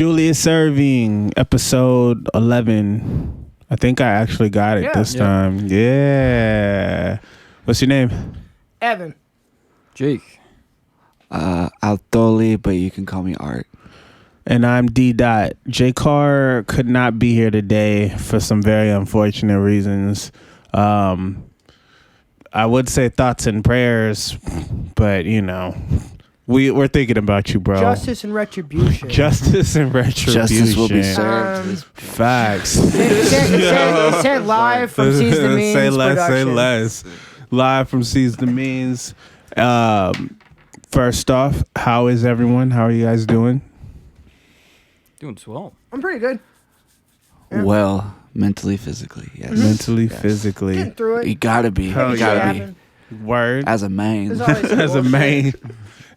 Jewelius Erving, episode 11. I think I actually got it this time. Yeah. What's your name? Evan. Jake. Altoli, but you can call me Art. And I'm DDot. J. Carr could not be here today for some very unfortunate reasons. I would say thoughts and prayers, but you know, we're thinking about you, bro. Justice and retribution. Justice and retribution. Justice will be served. Facts. It said live from Seize the Means. Say less, say production. less. Live from Seize the Means. First off, how is everyone? How are you guys doing? Doing swell. I'm pretty good. Yeah. Well, mentally, physically, yes. Mentally, Yes. physically. Getting through it. You gotta be. Hell You yeah. gotta be. Word. As a man. There's always As a bullshit. main.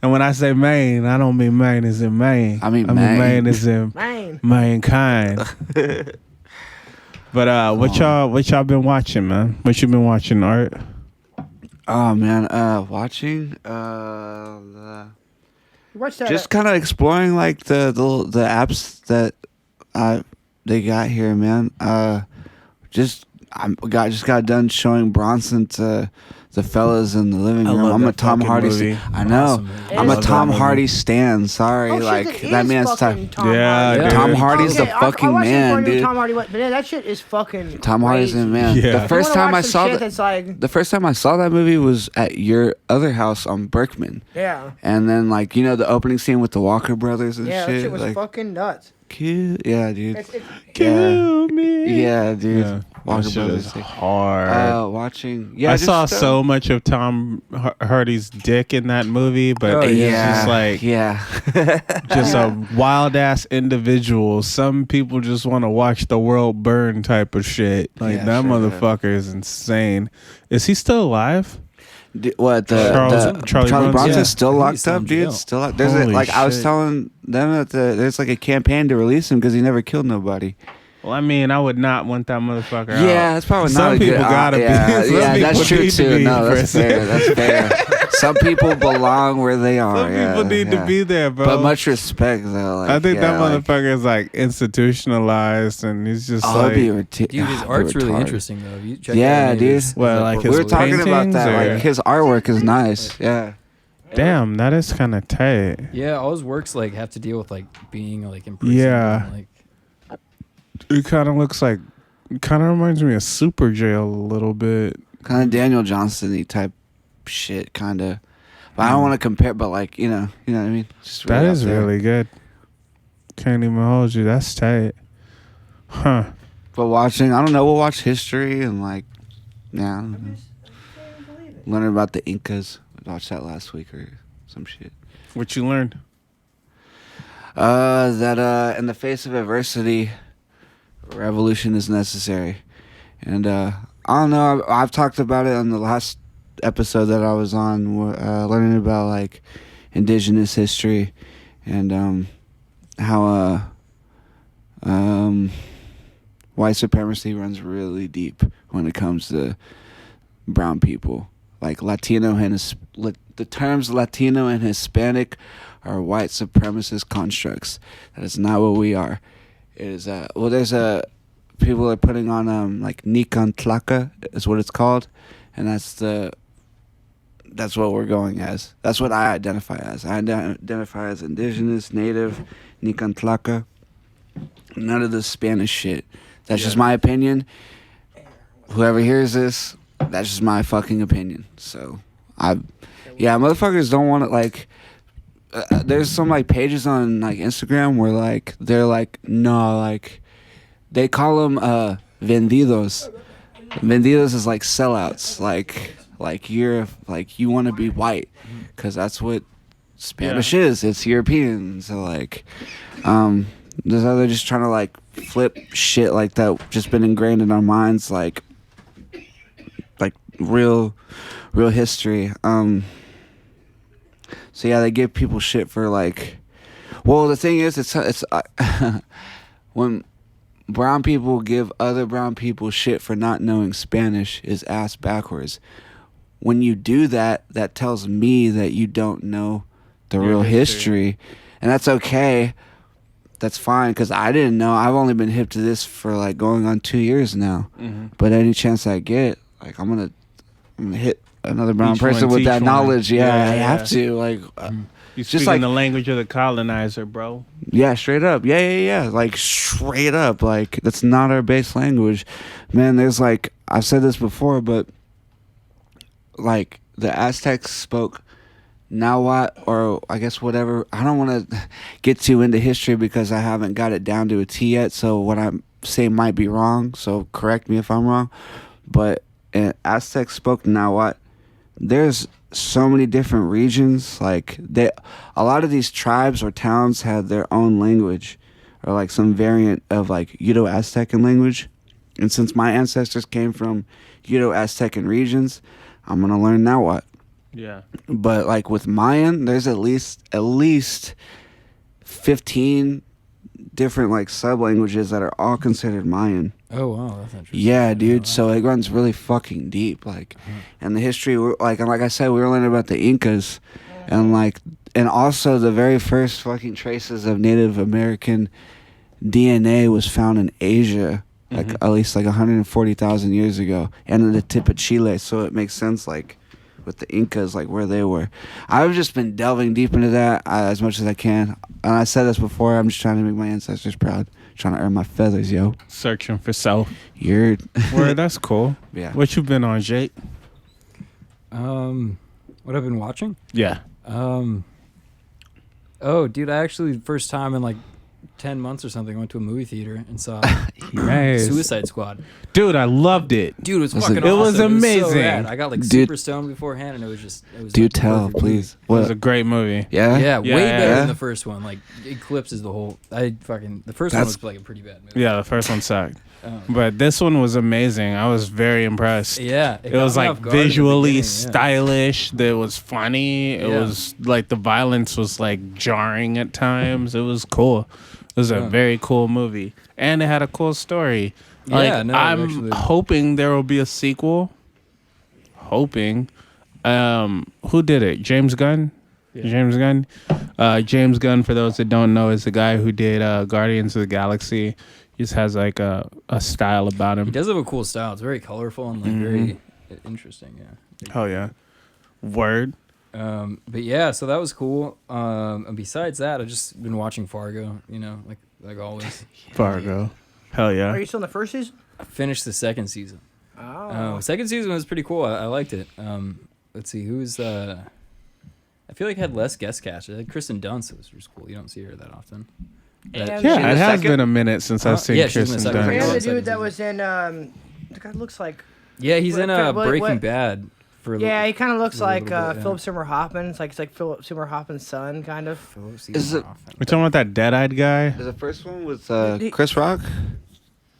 And when I say main, I don't mean main as in main. I mean main main. as in Man. mankind. But what y'all been watching, man? What you been watching, Art? Oh man, watching. Watch that. Just kind of exploring like the apps that they got here, man. Just got done showing Bronson to the fellas in the living I room. love I'm a that Tom fucking Hardy. movie. I know. Awesome movie. I'm It a is Tom fun. Hardy stan. Sorry, Oh, shit, like it that is man's fucking time. Tom Yeah, Hardy. dude. Tom Hardy's the fucking I watched it man, before I knew dude. Tom Hardy, but man, that shit is fucking. Tom Hardy's the crazy. man. Yeah. The first You wanna time I watch some saw shit that. that's like, The first time I saw that movie was at your other house on Berkman. yeah, And then, like, you know, the opening scene with the Walker brothers and yeah, shit. that shit was like, fucking nuts. cute. Yeah, dude. It's Kill me. Yeah, dude. Yeah. Walker That shit brothers. is hard. Watching. Yeah, I just, saw so much of Tom Hardy's dick in that movie, but Oh, it's Yeah. just like Yeah. just a wild ass individual. Some people just want to watch the world burn type of shit. Like Yeah, that sure, motherfucker is insane. Is he still alive? What Charlie Charlie Bronson's Bronson's Yeah. still I think locked he's still up, in dude. jail. Still locked. There's Holy I was shit. telling them that there's like a campaign to release him because he never killed nobody. Well, I mean, I would not want that motherfucker out. Yeah, that's probably Some not a people good. gotta be. Yeah, Some yeah, that's people true need to too. be No, that's prison. fair. That's fair. Some people belong where they are. Some yeah, people need yeah. to be there, bro. But much respect though. Like, I think yeah, that motherfucker is like institutionalized, and he's just Like, like. Dude, his art's really interesting though. You check Yeah, out any of dude. his Well, like work. his We were talking about paintings, that. or- Like his artwork is nice. Yeah. Damn, that is kind of tight. Yeah, all his works like have to deal with like being like in prison. Yeah. and, like It kind of looks like, kind of reminds me of Super Jail a little bit. Kind of Daniel Johnston-y type shit, kind of. But I don't want to compare. But like you know what I mean. Just That out is there. really good. Can't even hold you. That's tight. Huh. But watching, I don't know. We'll watch history and like, yeah, I don't know. Learning about the Incas. I watched that last week or some shit. What you learned? That in the face of adversity, revolution is necessary. And I don't know. I've talked about it on the last episode that I was on, learning about like indigenous history and how white supremacy runs really deep when it comes to brown people. Like Latino and the terms Latino and Hispanic are white supremacist constructs. That is not what we are. It is there's people are putting on like Nican Tlaca is what it's called, and that's what we're going as. That's what I identify as. I identify as indigenous, native, Nican Tlaca. None of this Spanish shit. That's just my opinion. Whoever hears this, that's just my fucking opinion. So, motherfuckers don't want to, like, there's some, like, pages on, like, Instagram where, like, they're, like, no, like, they call them, vendidos. Vendidos is, like, sellouts. Like, you're, like, you want to be white. Because that's what Spanish is. It's European. So, like, they're just trying to, like, flip shit like that just been ingrained in our minds, like real history. So yeah, they give people shit for like, well, the thing is, it's when brown people give other brown people shit for not knowing Spanish is ass backwards. When you do that, that tells me that you don't know the real history, and that's okay. that's fine because I didn't know. I've only been hip to this for like going on 2 years now. Mm-hmm. But any chance I get, like I'm gonna hit another brown Each person one, with teach that one. knowledge. Yeah, Yeah, I yeah. have to. Like, You just speaking like the language of the colonizer, bro. yeah, straight up. Yeah. Like straight up. Like that's not our base language, man. There's like I've said this before, but like the Aztecs spoke Nahuatl, or I guess whatever. I don't want to get too into history because I haven't got it down to a T yet. So what I'm saying might be wrong. So correct me if I'm wrong. But Aztecs spoke Nahuatl. There's so many different regions. Like a lot of these tribes or towns had their own language, or like some variant of like Uto-Aztecan language. And since my ancestors came from Uto-Aztecan regions, I'm gonna learn Nahuatl. Yeah. But like with Mayan, there's at least 15 different like sub languages that are all considered Mayan. Oh wow, that's interesting. Yeah, dude. So it runs really fucking deep, like, and the history, like I said, we were learning about the Incas, and also the very first fucking traces of Native American DNA was found in Asia, like at least like 140,000 years ago, and in the tip of Chile. So it makes sense, like, with the Incas, like where they were. I've just been delving deep into that as much as I can, and I said this before. I'm just trying to make my ancestors proud. Trying to earn my feathers, yo. Searching for self. You're Word, that's cool. Yeah. What you been on, Jake? What I've been watching? Yeah. Oh, dude, I actually first time in like 10 months or something went to a movie theater and saw Nice. Suicide Squad. Dude, I loved it. Dude, it was Was fucking it- awesome. It was so amazing. rad. I got like Dude. super stoned beforehand, and it was Do like, tell, perfect. please. It was a What? great movie. Yeah. Yeah, way better yeah. than the first one. Like Eclipse is the whole. The first one That's- was like a pretty bad movie. Yeah, the first one sucked. Um, But this one was amazing. I was very impressed. yeah, It got was me like off guard in the visually beginning, stylish. It was funny. It Yeah. was like the violence was like jarring at times. It was cool. It was a Yeah. very cool movie. And it had a cool story. Like, Yeah, no, I'm actually- hoping there will be a sequel. Hoping. Who did it? James Gunn? Yeah. James Gunn? James Gunn, for those that don't know, is the guy who did Guardians of the Galaxy. He just has like a style about him. He does have a cool style. It's very colorful and like very interesting. Yeah. Oh, yeah. Word. But yeah, so that was cool. And besides that, I've just been watching Fargo. You know, like always. Fargo. Hell yeah. Are you still in the first season? I finished the second season. Oh. Second season was pretty cool. I liked it. Let's see, who's I feel like it had less guest cast. I had Kristen Dunst, which was cool. You don't see her that often. And Yeah, She in it the has second? been a minute since I've seen Yeah, she's in the Kirsten second And one. Dunst. the Second dude that season. was in, the guy looks like, Yeah, he's in What- Breaking what- Bad. For a yeah, little- he kind of looks a little like bit, yeah. Philip Seymour Hoffman. It's like Philip Seymour Hoffman's son, kind of. Is it- We're talking about that dead-eyed guy? Is the first one with He- Chris Rock?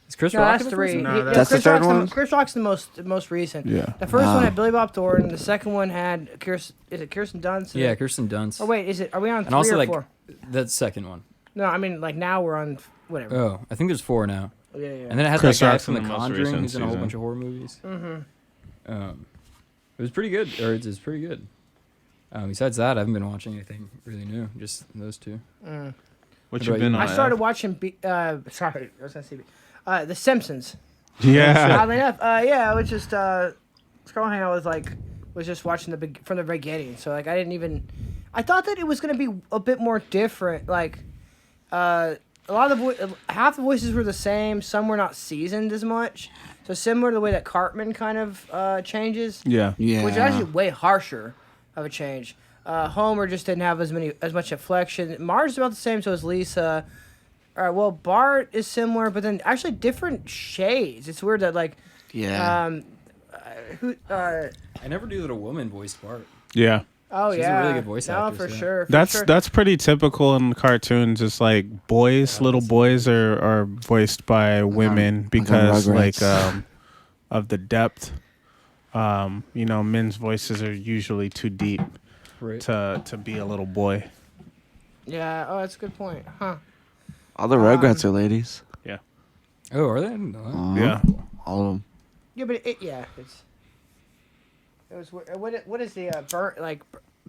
Is Chris No, Rock that's in the three. first one? No, He- that's the Chris third Rock's one? Chris Rock's the most recent. Yeah. The first one Ah. had Billy Bob Thornton. The second one had Kirsten. Is it Kirsten Dunst? Yeah, Kirsten Dunst. Or wait, is it? Are we on And three also or like four? that second one. No, I mean like now we're on whatever. Oh, I think there's 4 now. Yeah. And then it has Chris that guy Rock's from in The the most Conjuring recent who's in a whole season. bunch of horror movies. Mm-hmm. It was pretty good, or it's pretty good. Besides that, I haven't been watching anything really new. Just those two. Mm. What What you about been you? on? I started F? watching. Sorry, I was gonna say. The Simpsons. Yeah. Oddly enough, I was just scrolling. I was just watching from the beginning. So like I didn't even. I thought that it was gonna be a bit more different. Like, a lot of half the voices were the same. Some were not seasoned as much. So similar to the way that Cartman kind of changes, Yeah. Yeah. which is actually way harsher of a change. Homer just didn't have as much inflection. Marge's about the same. So is Lisa. Well, Bart is similar, but then actually different shades. It's weird that like. Yeah. I never knew that a woman voiced Bart. Yeah. Oh She's a yeah, really good voice no, actress, for yeah. sure. For That's sure. that's pretty typical in cartoons. It's like little boys are voiced by women because Rugrats. of the depth. Men's voices are usually too deep Right. to be a little boy. Yeah. Oh, that's a good point. Huh. All the Rugrats are ladies. Oh, are they? I didn't know that. Yeah. All of them. Yeah, but it was. It was what is the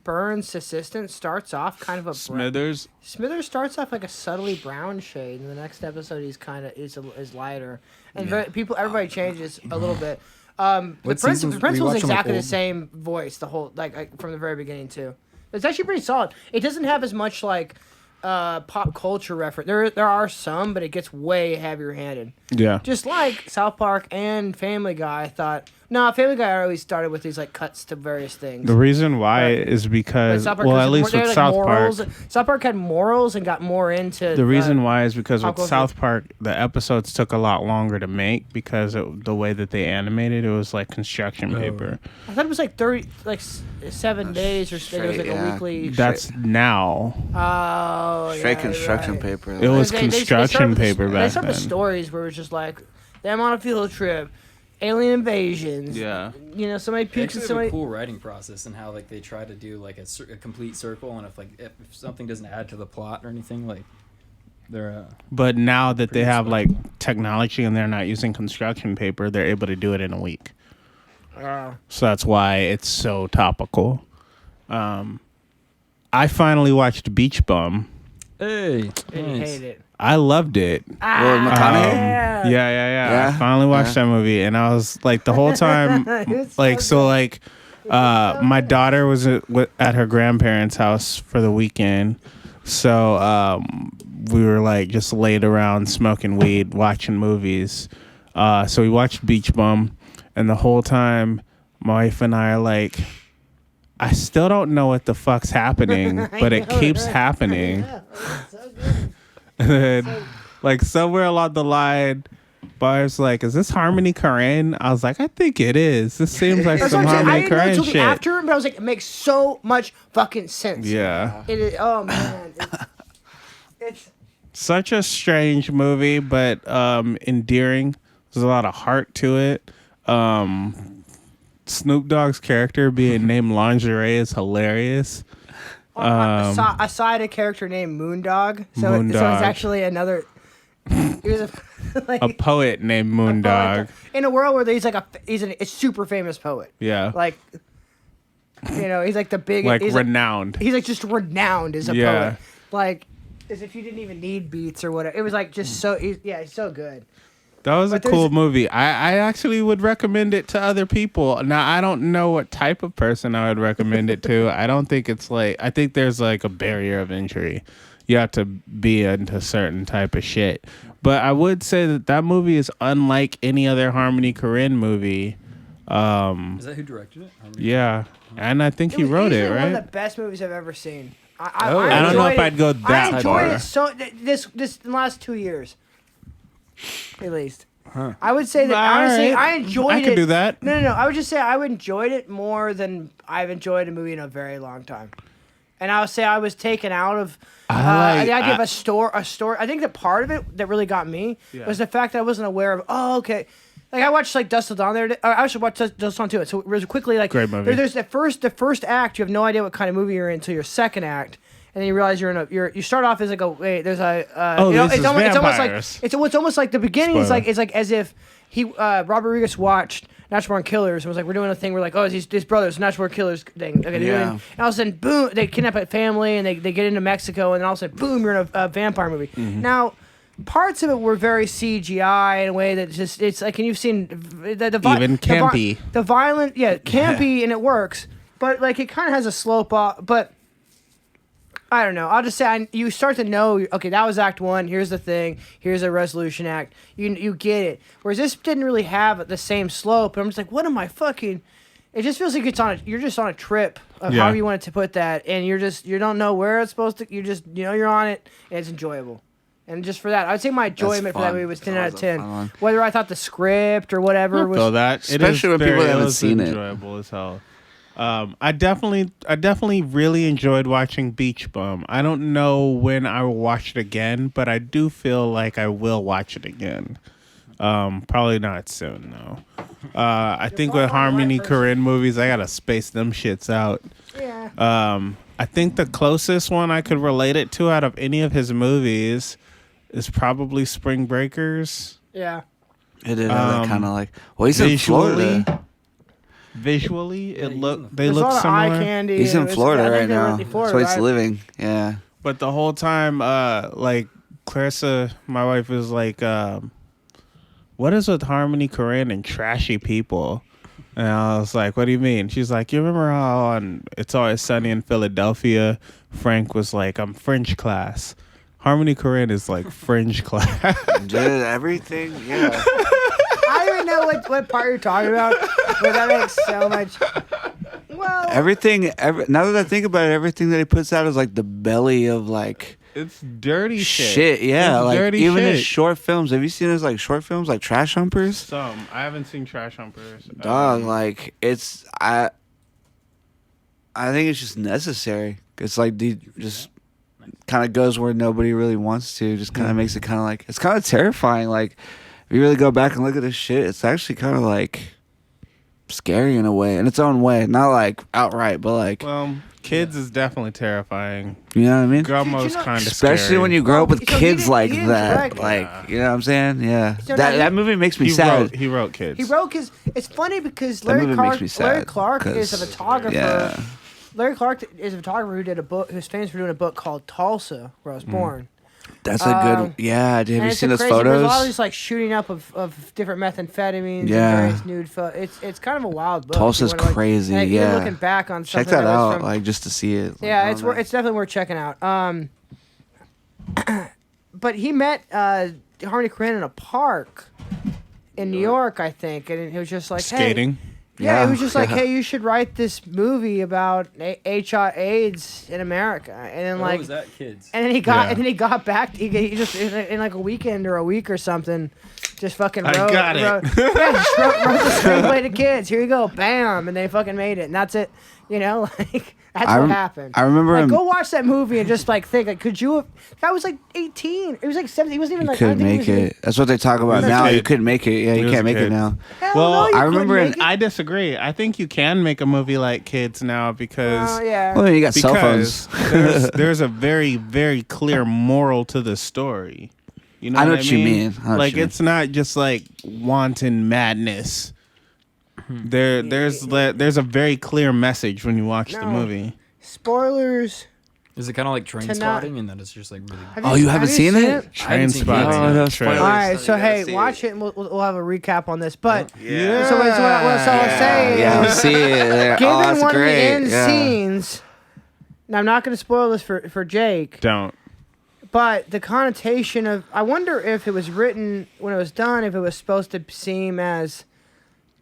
Burns' assistant starts off kind of a Smithers. Smithers starts off like a subtly brown shade, and the next episode he's kind of is lighter, and everybody changes a little bit. The principal's exactly the same voice the whole like from the very beginning too. It's actually pretty solid. It doesn't have as much like pop culture reference. There are some, but it gets way heavier handed. Yeah. Just like South Park and Family Guy, I thought. No, Family Guy always started with these like cuts to various things. The reason why is because, at least with South Park, South Park had morals and got more into. The reason why is because with South Park, the episodes took a lot longer to make because the way that they animated, it was like construction paper. I thought it was like 7 days or it was like a weekly. That's now. Oh, straight construction paper. It was construction paper back then. They start with stories where it's just like them on a field trip. Alien invasions. Yeah. You know, somebody peeks at somebody. It's a cool writing process and how like they try to do like a complete circle, and if something doesn't add to the plot or anything, like they're. But now that they have like technology and they're not using construction paper, they're able to do it in a week. So that's why it's so topical. I finally watched Beach Bum. Hey, Didn't hate it. I loved it. Yeah. I finally watched that movie, and I was like, the whole time, my daughter was at her grandparents' house for the weekend, so we were like just laid around smoking weed, watching movies. So we watched Beach Bum, and the whole time, my wife and I are like, I still don't know what the fuck's happening, but it keeps happening. And then, like, somewhere along the line, Bar's like, is this Harmony Korine? I was like, I think it is. This seems like some Harmony Korine shit. After, but I was like, it makes so much fucking sense. Yeah. It is. Oh man, it's such a strange movie, but endearing. There's a lot of heart to it. Snoop Dogg's character being named Lingerie is hilarious. a side character named Moondog. So it's actually another. He was a poet named Moondog. In a world where he's a super famous poet. Yeah. Like, you know, he's like the big, like renowned. He's like just renowned as a poet. Like, as if you didn't even need beats or whatever. It was like just so. He's so good. That was a cool movie. I actually would recommend it to other people. Now, I don't know what type of person I would recommend it to. I don't think it's like... I think there's like a barrier of entry. You have to be into certain type of shit. But I would say that movie is unlike any other Harmony Korine movie. Is that who directed it? Yeah. And I think he wrote it, right? One of the best movies I've ever seen. I don't know if I'd go that far. I enjoyed it so... This in the last 2 years. At least. Huh. I would say that honestly, I enjoyed it. I could do that. No. I would just say I enjoyed it more than I've enjoyed a movie in a very long time. And I would say I was taken out of the idea of a story. I think that part of it that really got me was the fact that I wasn't aware of. Oh, okay. Like I watched like Dust Till Dawn there. I should watch Dust Till Dawn too. So really quickly, like great movie. There's the first act. You have no idea what kind of movie you're in until your second act. And then you realize you start off as like it's almost like the beginning is like as if Robert Rodriguez watched Natural Born Killers and was like, we're doing a thing, we're like, oh, these brothers, Natural Born Killers thing. Okay, and all of a sudden, boom, they kidnap a family and they get into Mexico, and then all of a sudden, boom, you're in a vampire movie. Mm-hmm. Now, parts of it were very CGI in a way that just it's like, and you've seen even campy, the violent, campy, and it works, but like it kind of has a slope off, but. I don't know. I'll just say you start to know. Okay, that was Act 1. Here's the thing. Here's a resolution act. You get it. Whereas this didn't really have the same slope. And I'm just like, what am I fucking? It just feels like you're just on a trip of however you wanted to put that, and you don't know where it's supposed to. You just you're on it, and it's enjoyable. And just for that, I would say my enjoyment for that movie was 10 out of 10. Whether I thought the script or whatever was, especially when people haven't seen it, enjoyable as hell. I definitely really enjoyed watching Beach Bum. I don't know when I will watch it again, but I do feel like I will watch it again. Probably not soon though. I think with Harmony Korine movies, I gotta space them shits out. Yeah. I think the closest one I could relate it to out of any of his movies is probably Spring Breakers. Yeah. It did have that kind of like, well, he's in Florida. visually, Yeah, it he's look in the- they There's a look lot of eye similar. candy. He's in Florida right now. Florida, So he's right? living. Yeah. But the whole time, like Clarissa, my wife, is like, "What is with Harmony Korine and trashy people?" And I was like, "What do you mean?" She's like, "You remember how on It's Always Sunny in Philadelphia, Frank was like, I'm French class. Harmony Korine is like French class." Dude, everything. Yeah. I don't even know what part you're talking about, but that makes so much. Well, Everything. Now that I think about it, everything that he puts out is like the belly of like It's dirty shit. Yeah, It's like dirty even his shit. short films. Have you seen his like short films, like Trash Humpers? I haven't seen Trash Humpers. Dog, like it's I think it's just necessary. It's like just kind of goes where nobody really wants to. Just kind of makes it kind of like it's kind of terrifying. Like if you really go back and look at this shit, it's actually kind of like scary in a way, in its own way. Not like outright, but like Kids is definitely terrifying. you know what I mean. Grandma's kind of Especially when you grow up with So he kids didn't- like he didn't that, direct it. like you know what I'm saying? Yeah, So that now that movie makes me he sad. wrote Kids. he wrote because it's funny because That Larry movie makes me sad. Larry Clark is a 'cause- photographer. Yeah, Larry Clark is a photographer who did a book, who's famous for doing a book called Tulsa, where I was born. that's a good. Yeah, dude, have And you it's seen a those crazy, there's a lot of photos? these like shooting up of different methamphetamines Yeah. and various nude photos. It's kind of a wild book. Tulsa's You wanna, like, crazy, and even yeah. looking back on Check something that was out, from- like just to see it. Like, yeah, oh, it's nice. it's definitely worth checking out. But he met Harmony Korine in a park in New York, I think, and it was just like Skating. Hey, yeah, it was just like, Yeah. hey, you should write this movie about AIDS in America, and then What like, was that, kids? and then he got, Yeah. and then he got back. He just in like a weekend or a week or something, just fucking I wrote. got it. wrote just wrote the screenplay to kids. Here you go, bam, and they fucking made it, and that's it. You know, like that's what happened. I remember Like, him. go watch that movie and just like think, like, could you have? That was like 18. It was like 17. He wasn't even You like. I don't couldn't think he make was it. That's what they talk about was a now. You kid. couldn't make it. Yeah, He you was can't a make kid. it now. Hell Well, no, you I couldn't remember make it. I disagree. I think you can make a movie like Kids now because Oh yeah. Well, you got cell phones. there's a very, very clear moral to the story. You know I know what what you mean. I know what Like you it's not just like wanton madness. There's a very clear message when you watch the No. movie. Spoilers. Is it kind of like train To not- spotting and that it's just like really? Have Oh, you haven't have seen it? I haven't Train seen spotting. Kids. Oh, no, Trailer. spoilers. All right, You so gotta hey, see watch it, and we'll have a recap on this. But Yeah. so what I was saying Yeah, is, I'll see it. There. given Oh, that's one great. of the end Yeah. scenes, now I'm not going to spoil this for Jake, Don't. but the connotation of, I wonder if it was written when it was done, if it was supposed to seem as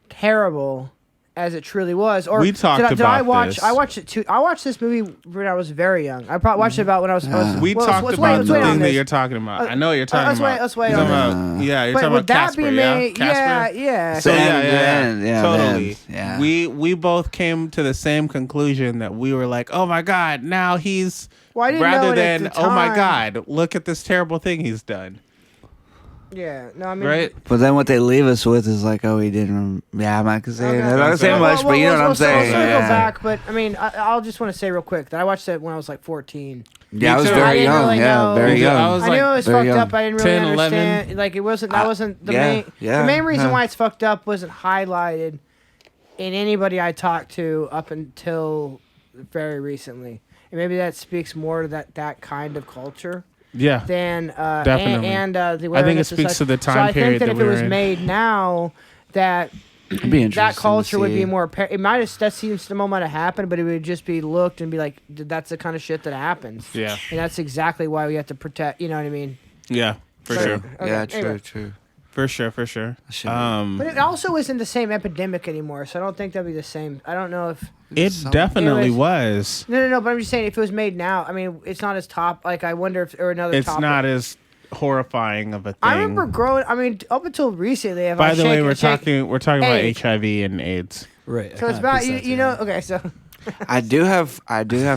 terrible as it truly was, or We talked did I about watch? this. I watched it too. I watched this movie when I was very young. I probably watched it about when I was. We well, talked let's about wait the on thing that this. you're talking about. I know what you're talking let's about. wait- let's wait You're on talking this. about- Yeah, you're But talking would about that Casper, be yeah? made? Casper? Yeah. So The yeah, end, yeah, the end, yeah, the totally. end, yeah. We both came to the same conclusion that we were like, oh my god, now he's Well, I didn't know rather it at than the oh my time. god, look at this terrible thing he's done. Yeah. No, I mean. Right? But then what they leave us with is like, oh, he didn't. Yeah, I'm not gonna say. Okay. I'm not gonna say Well, much, but you know what I'm We'll saying. circle Yeah, back, but I mean, I'll just want to say real quick that I watched it when I was like 14. Yeah, I was too. I very didn't young. really Yeah, know. very Me too. young. I was I knew like it was very fucked young. up. I didn't really 10, 11. understand. Like it wasn't. That wasn't the yeah, main. yeah, the main reason yeah. why it's fucked up wasn't highlighted in anybody I talked to up until very recently. And maybe that speaks more to that kind of culture. Yeah. Than Definitely. and the I think it awareness and speaks such. to the So time I think period that that if we it were was in. made now, that It'd be interesting that to culture would be see. more. It might have that seems the moment it happened, but it would just be looked and be like, that's the kind of shit that happens. Yeah. And that's exactly why we have to protect. You know what I mean? Yeah. For So- sure. Okay, Yeah, true, anyway. true. For sure. For sure. Shit. But it also isn't the same epidemic anymore, so I don't think that'd be the same. I don't know if. It Some- definitely It was. No. But I'm just saying, if it was made now, I mean, it's not as top. Like, I wonder if or another. It's topic. not as horrifying of a thing. I remember growing. I mean, up until recently. If By I the shake- way, we're shake- talking about AIDS. HIV and AIDS. Right. So it's about you know. Okay, so I do have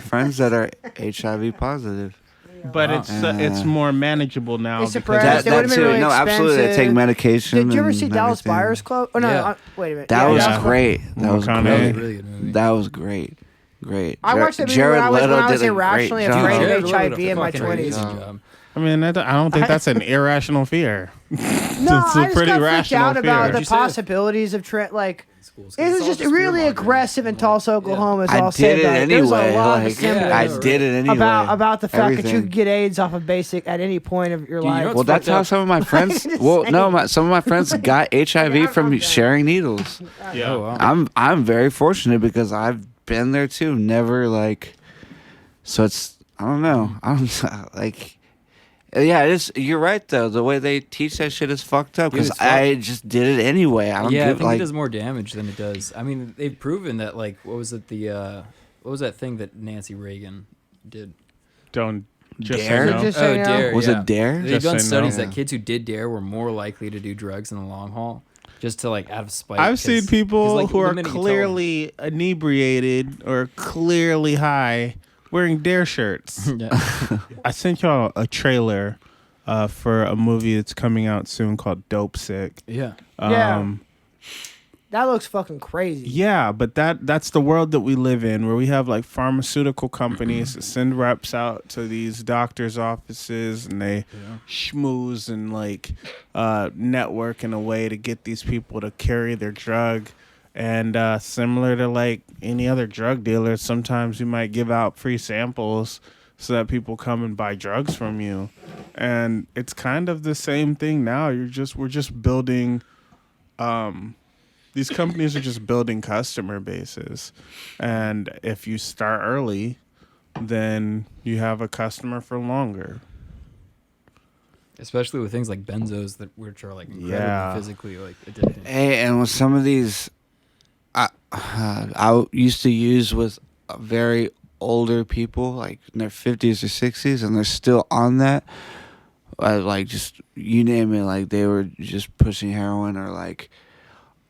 friends that are HIV positive. But Wow. it's more manageable now. It's because suppressed. They That would've been too. really No, absolutely. They take expensive. medication. did you ever and see Dallas everything. Buyers Club? Oh no, Yeah. wait a minute. That Yeah, was Dallas- great. That was McConaughey. great. Really good movie. That was great. Great. I watched that movie Jared when I was Leto when I was did a great irrationally job. afraid Jared of Leto HIV did a in my fucking 20s. amazing job. I mean, I don't think that's an irrational fear. No, It's a I just pretty got freaked rational out about fear. the What'd you say? possibilities of like schools. It was just really aggressive in Tulsa, Oklahoma. Is all I I'll say did it about it. There's anyway. a lot of Like, symbolism I did it anyway. about the fact that you Everything. could get AIDS off of basic at any point of your Dude, you life. know Well, that's how some of my friends. Well, no, some of my friends got HIV from I'm sharing needles. Yeah. Oh, wow. I'm very fortunate because I've been there too. Never like. So it's I don't know. I'm like. Yeah, it is. You're right though. The way they teach that shit is fucked up Dude, because it's fucked. I just did it anyway. I don't Yeah, I give think like. it does more damage than it does. I mean, they've proven that. Like, what was it? What was that thing that Nancy Reagan did? Don't just Dare? say no. Just say Oh, no. dare. Was yeah. it dare? They've Just done say no. studies Yeah. that kids who did dare were more likely to do drugs in the long haul, just to like out of spite. I've seen people like, who the are minute you tell clearly inebriated or clearly high wearing Dare shirts. them- yeah. I sent y'all a trailer for a movie that's coming out soon called Dope Sick. Yeah. Yeah. That looks fucking crazy. Yeah, but that's the world that we live in, where we have like pharmaceutical companies that send reps out to these doctors' offices, and they schmooze and like network in a way to get these people to carry their drug. And similar to like any other drug dealer, sometimes you might give out free samples so that people come and buy drugs from you. And it's kind of the same thing now. We're just building. These companies are just building customer bases, and if you start early, then you have a customer for longer. Especially with things like benzos which are like incredibly Yeah. physically like addicting. Hey, and with some of these, I used to use with very older people, like in their 50s or 60s, and they're still on that. Like just you name it, like they were just pushing heroin or like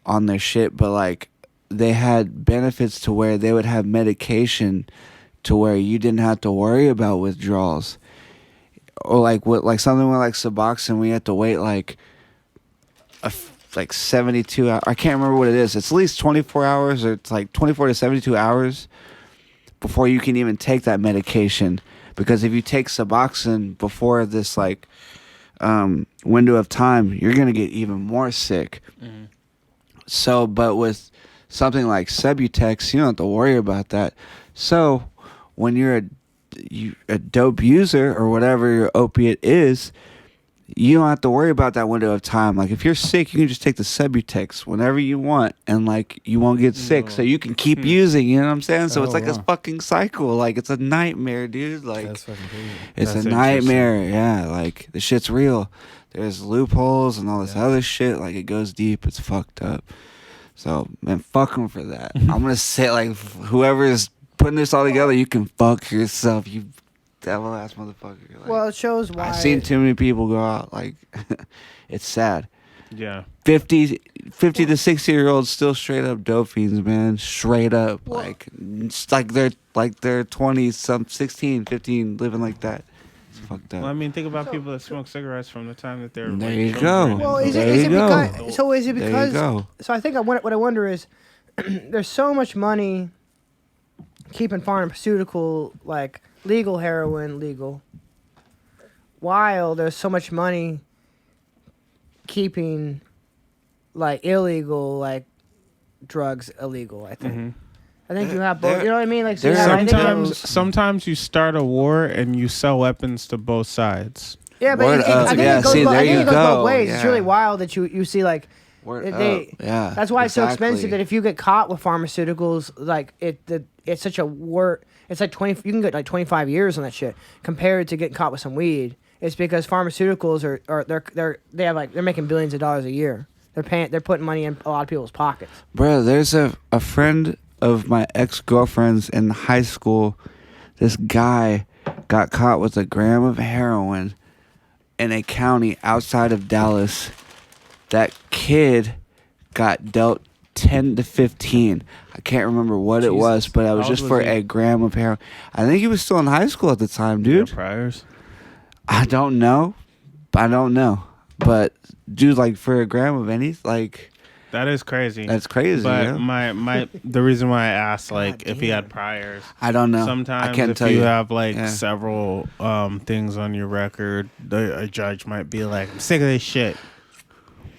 on their shit, but like they had benefits to where they would have medication to where you didn't have to worry about withdrawals, or like what like something like Suboxone, we had to wait like like 72 hours. I can't remember what it is. It's at least 24 hours, or it's like 24 to 72 hours before you can even take that medication. Because if you take Suboxone before this like window of time, you're gonna get even more sick. Mm-hmm. So, but with something like Subutex, you don't have to worry about that. So, when you're a dope user or whatever your opiate is, you don't have to worry about that window of time. Like if you're sick, you can just take the Subutex whenever you want, and like you won't get sick, so you can keep using. You know what I'm saying? So it's like a fucking cycle. Like it's a nightmare, dude. Like That's fucking crazy. it's That's a nightmare. Yeah, like the shit's real. There's loopholes and all this other shit. Like it goes deep. It's fucked up. So man, fuck them for that. I'm gonna say like whoever is putting this all together, you can fuck yourself. You devil ass motherfucker. Like, Well, it shows why. I've seen too many people go out. Like it's sad. Yeah. 50 to 60-year-olds still straight up dope fiends, man. Straight up. Well- like it's like they're 20, some 16, 15, living like that. It's fucked up. Well, I mean, think about people that smoke cigarettes from the time that they're. There like, you children. go. Well, is There it you go. because? So is it There you because? go. So I think what I wonder is, there's so much money keeping pharmaceutical like legal heroin legal, while there's so much money keeping like illegal like drugs illegal. I think. Mm-hmm. I think you have both. You know what I mean? Like so you there- have, I think Sometimes you start a war and you sell weapons to both sides. yeah, but Word I up. think Yeah, it goes. see, I there think you it goes go. both ways. It's Yeah. really wild that you see like. Word They- up. Yeah. That's why it's so expensive exactly. that if you get caught with pharmaceuticals, like it's such a war. It's like 20. You can get like 25 years on that shit compared to getting caught with some weed. It's because pharmaceuticals they're making billions of dollars a year. They're putting money in a lot of people's pockets. Bro, there's a friend of my ex-girlfriend's in high school. This guy got caught with a gram of heroin in a county outside of Dallas. That kid got dealt 10 to 15. I can't remember what it was, but it was How just old for was he? a gram of heroin. I think he was still in high school at the time, dude. Priors. I don't know. But dude, like for a gram of any, like That is crazy. that's crazy. But Yeah? the reason why I asked like God if he had damn. priors. I don't know. Sometimes I can't if tell you you. have like Yeah. several things on your record, a judge might be like, I'm sick of this shit.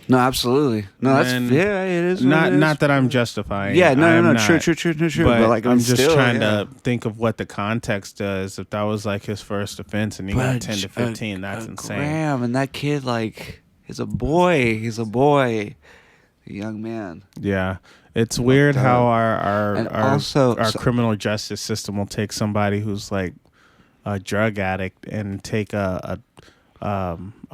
No, absolutely. No, that's And yeah. It is what Not it is. not that I'm justifying. Yeah, I no, am no, not, true. But like I'm it's just still, trying yeah. to think of what the context does. If that was like his first offense and he got 10 to 15, that's insane. Graham, and that kid like is a boy. He's a boy, a young man. Yeah, it's weird how And also- our criminal justice system will take somebody who's like a drug addict and take a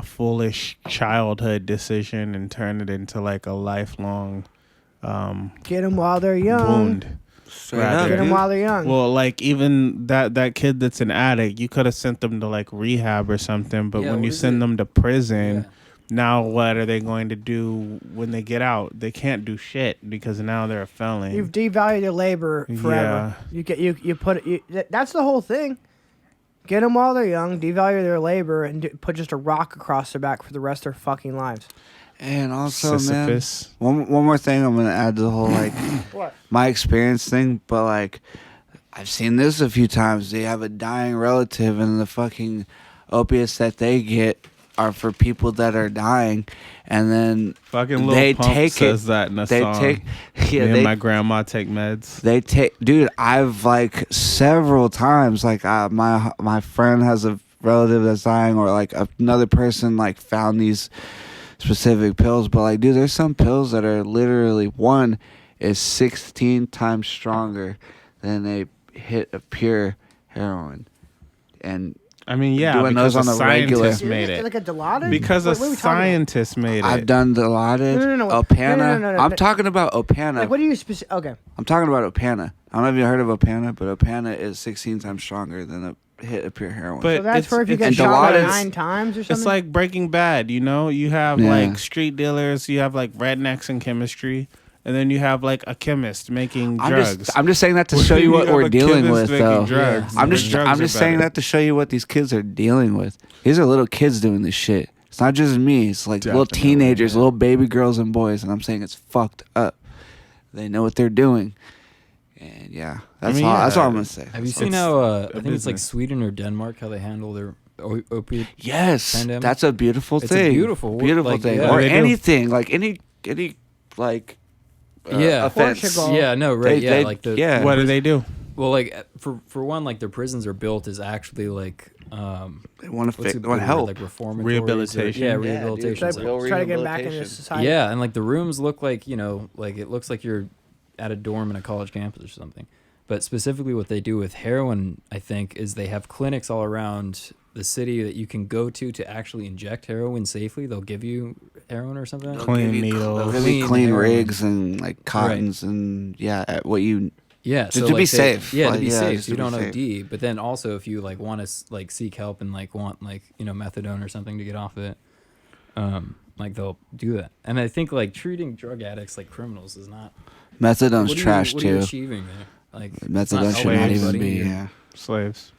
foolish childhood decision and turn it into like a lifelong Get them while they're young. wound. Straight Rather. up, Get them dude. while they're young. Well, like even that kid that's an addict, you could have sent them to like rehab or something. But Yeah, when what you is send it? them to prison, Yeah. now what are they going to do when they get out? They can't do shit because now they're a felon. You've devalued their labor forever. You put it. That's the whole thing. Get them while they're young, devalue their labor, and put just a rock across their back for the rest of their fucking lives. And also, Sisyphus. man, one more thing I'm gonna add to the whole like What? my experience thing, but like I've seen this a few times. They have a dying relative, and the fucking opiates that they get are for people that are dying, and then Fucking Lil they Pump take says it. that in a They song. take, yeah, Me and they my grandma take meds. They take, dude. I've like several times, like my friend has a relative that's dying, or like another person like found these specific pills. But like, dude, there's some pills that are literally one is 16 times stronger than a hit of pure heroin, and I mean, yeah, doing because those a on the regular. scientist made it. Like a Dilaudid? Because What a are we talking about? scientist made it. I've done Dilaudid, No. Opana. No. I'm talking about Opana. Like, what do you Okay. I'm talking about Opana. I don't know if you heard of Opana, but Opana is 16 times stronger than a hit of pure heroin. But So that's for if you get and shot Dilaudid's- 9 times or something? It's like Breaking Bad, you know? You have Yeah. like street dealers, you have like rednecks in chemistry, and then you have like a chemist making drugs. I'm just saying that to Well, show then you you what have we're a dealing chemist with, making though. drugs, I'm and just the drugs I'm are just saying better. that to show you what these kids are dealing with. These are little kids doing this shit. It's not just me. It's like little Definitely, teenagers, yeah. little baby girls and boys, and I'm saying it's fucked up. They know what they're doing, and yeah, that's mean, all. yeah, That's all I'm gonna say. Have you It's seen how I think it's like business. Sweden or Denmark how they handle their opiate? Yes, Pandemic? that's a beautiful It's a thing. beautiful, like, thing, yeah. or They do. anything like any like Yeah. offense. Portugal. Yeah, no, right, They- like the yeah. What do they do? Well, like for one, like their prisons are built as actually like They want to what's fix. it They want called? help. Like reformatories or- Rehabilitation. Yeah, Yeah, dude. rehabilitation. Try, It's real try to get back into rehabilitation. society. Yeah, and like the rooms look like, you know, like it looks like you're at a dorm in a college campus or something. But specifically what they do with heroin, I think, is they have clinics all around the city that you can go to actually inject heroin safely. They'll give you heroin or something. They'll Clean give you needles. they'll give you Clean clean heroin. rigs and like cottons and yeah, at what you Yeah, To so be like safe. Yeah, Like, to be yeah, safe, just so you to be don't safe. OD. But then also, if you like want to like seek help and like want like, you know, methadone or something to get off of it, like they'll do that. And I think like treating drug addicts like criminals is not. methadone's what are you- trash what are you too. achieving there? Like it's Methadone should not helping even anybody. be. You're- Yeah. Slaves.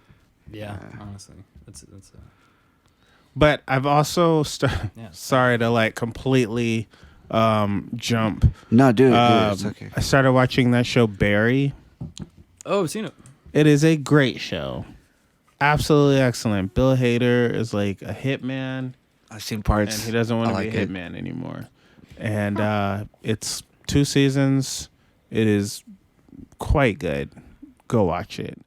Yeah, Yeah. honestly, that's But I've also Yeah. sorry to like completely jump. No, dude, it's okay. I started watching that show Barry. Oh, I've seen it. It is a great show. Absolutely excellent. Bill Hader is like a hitman, I've seen parts. and he doesn't want I to like be a it. hitman anymore. And it's 2 seasons. It is quite good. Go watch it.